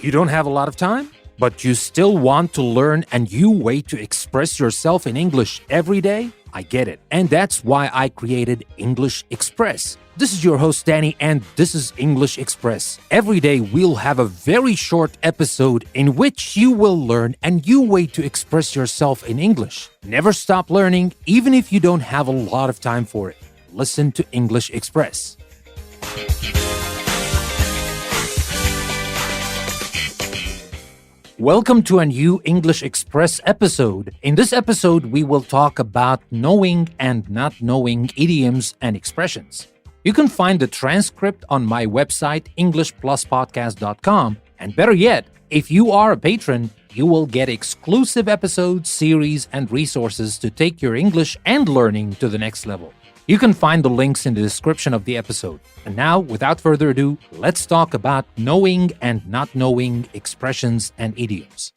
You don't have a lot of time, but you still want to learn a new way to express yourself in English every day? I get it. And that's why I created English Express. This is your host, Danny, and this is English Express. Every day, we'll have a very short episode in which you will learn a new way to express yourself in English. Never stop learning, even if you don't have a lot of time for it. Listen to English Express. Welcome to a new English Express episode. In this episode, we will talk about knowing and not knowing idioms and expressions. You can find the transcript on my website, EnglishPlusPodcast.com. And better yet, if you are a patron, you will get exclusive episodes, series, and resources to take your English and learning to the next level. You can find the links in the description of the episode. And now, without further ado, let's talk about knowing and not knowing expressions and idioms.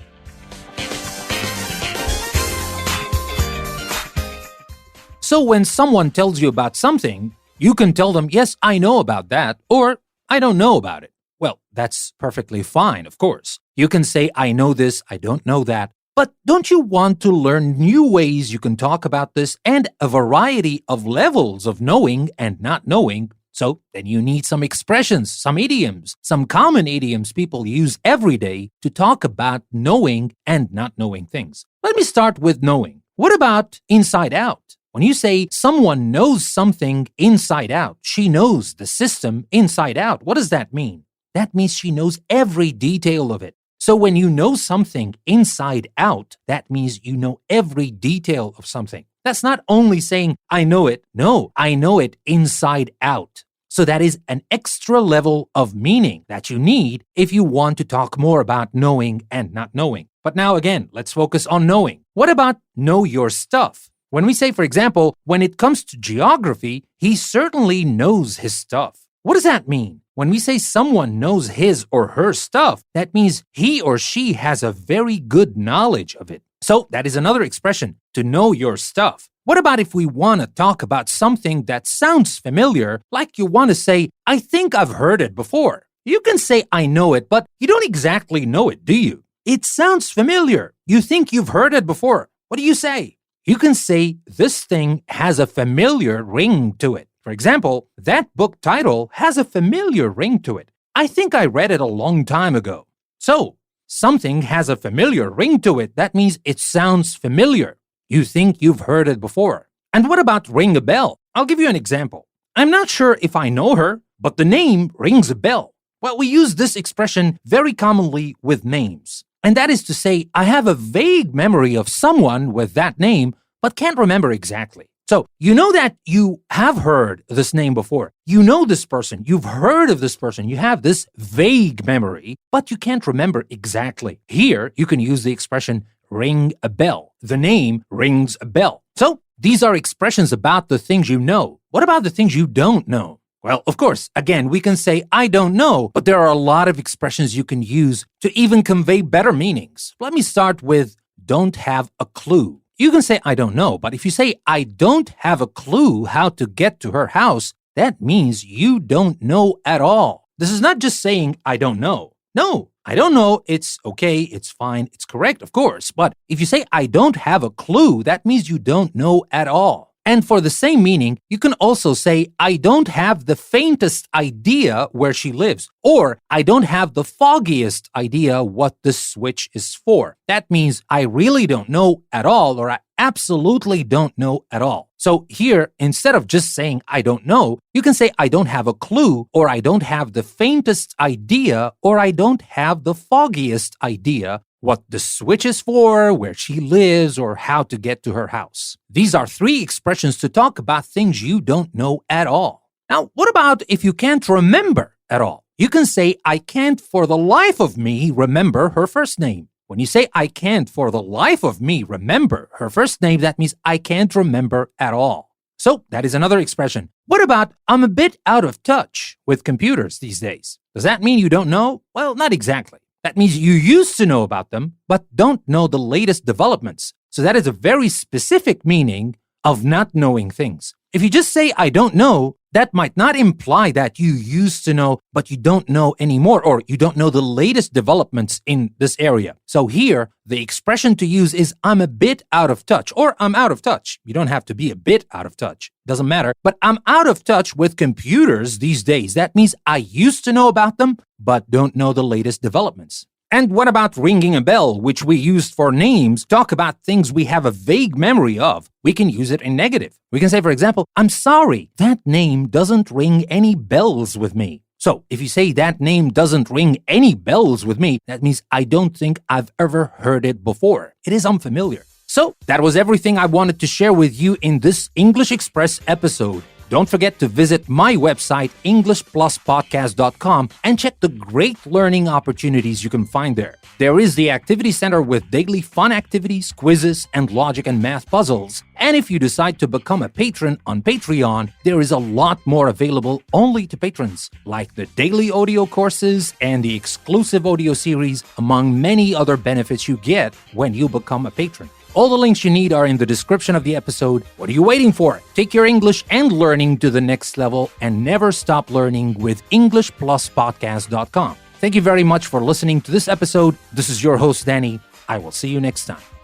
So when someone tells you about something, you can tell them, yes, I know about that, or I don't know about it. Well, that's perfectly fine, of course. You can say, I know this, I don't know that. But don't you want to learn new ways you can talk about this and a variety of levels of knowing and not knowing? So then you need some expressions, some idioms, some common idioms people use every day to talk about knowing and not knowing things. Let me start with knowing. What about inside out? When you say someone knows something inside out, she knows the system inside out, what does that mean? That means she knows every detail of it. So when you know something inside out, that means you know every detail of something. That's not only saying, I know it. No, I know it inside out. So that is an extra level of meaning that you need if you want to talk more about knowing and not knowing. But now again, let's focus on knowing. What about know your stuff? When we say, for example, when it comes to geography, he certainly knows his stuff. What does that mean? When we say someone knows his or her stuff, that means he or she has a very good knowledge of it. So that is another expression, to know your stuff. What about if we want to talk about something that sounds familiar, like you want to say, I think I've heard it before. You can say, I know it, but you don't exactly know it, do you? It sounds familiar. You think you've heard it before. What do you say? You can say, this thing has a familiar ring to it. For example, that book title has a familiar ring to it. I think I read it a long time ago. So, something has a familiar ring to it. That means it sounds familiar. You think you've heard it before. And what about ring a bell? I'll give you an example. I'm not sure if I know her, but the name rings a bell. Well, we use this expression very commonly with names. And that is to say, I have a vague memory of someone with that name, but can't remember exactly. So, you know that you have heard this name before. You know this person. You've heard of this person. You have this vague memory, but you can't remember exactly. Here, you can use the expression ring a bell. The name rings a bell. So, these are expressions about the things you know. What about the things you don't know? Well, of course, again, we can say, I don't know, but there are a lot of expressions you can use to even convey better meanings. Let me start with don't have a clue. You can say, I don't know, but if you say, I don't have a clue how to get to her house, that means you don't know at all. This is not just saying, I don't know. No, I don't know. It's okay. It's fine. It's correct, of course. But if you say, I don't have a clue, that means you don't know at all. And for the same meaning, you can also say, I don't have the faintest idea where she lives, or I don't have the foggiest idea what this switch is for. That means I really don't know at all, or I absolutely don't know at all. So here, instead of just saying I don't know, you can say I don't have a clue, or I don't have the faintest idea, or I don't have the foggiest idea what the switch is for, where she lives, or how to get to her house. These are three expressions to talk about things you don't know at all. Now, what about if you can't remember at all? You can say, I can't for the life of me remember her first name. When you say, I can't for the life of me remember her first name, that means I can't remember at all. So that is another expression. What about, I'm a bit out of touch with computers these days? Does that mean you don't know? Well, not exactly. That means you used to know about them, but don't know the latest developments. So that is a very specific meaning of not knowing things. If you just say, I don't know, that might not imply that you used to know, but you don't know anymore, or you don't know the latest developments in this area. So here, the expression to use is, I'm a bit out of touch, or I'm out of touch. You don't have to be a bit out of touch. Doesn't matter. But I'm out of touch with computers these days. That means I used to know about them, but don't know the latest developments. And what about ringing a bell, which we used for names, talk about things we have a vague memory of? We can use it in negative. We can say, for example, I'm sorry, that name doesn't ring any bells with me. So if you say that name doesn't ring any bells with me, that means I don't think I've ever heard it before. It is unfamiliar. So that was everything I wanted to share with you in this English Express episode. Don't forget to visit my website, EnglishPlusPodcast.com, and check the great learning opportunities you can find there. There is the Activity Center with daily fun activities, quizzes, and logic and math puzzles. And if you decide to become a patron on Patreon, there is a lot more available only to patrons, like the daily audio courses and the exclusive audio series, among many other benefits you get when you become a patron. All the links you need are in the description of the episode. What are you waiting for? Take your English and learning to the next level and never stop learning with EnglishPlusPodcast.com. Thank you very much for listening to this episode. This is your host, Danny. I will see you next time.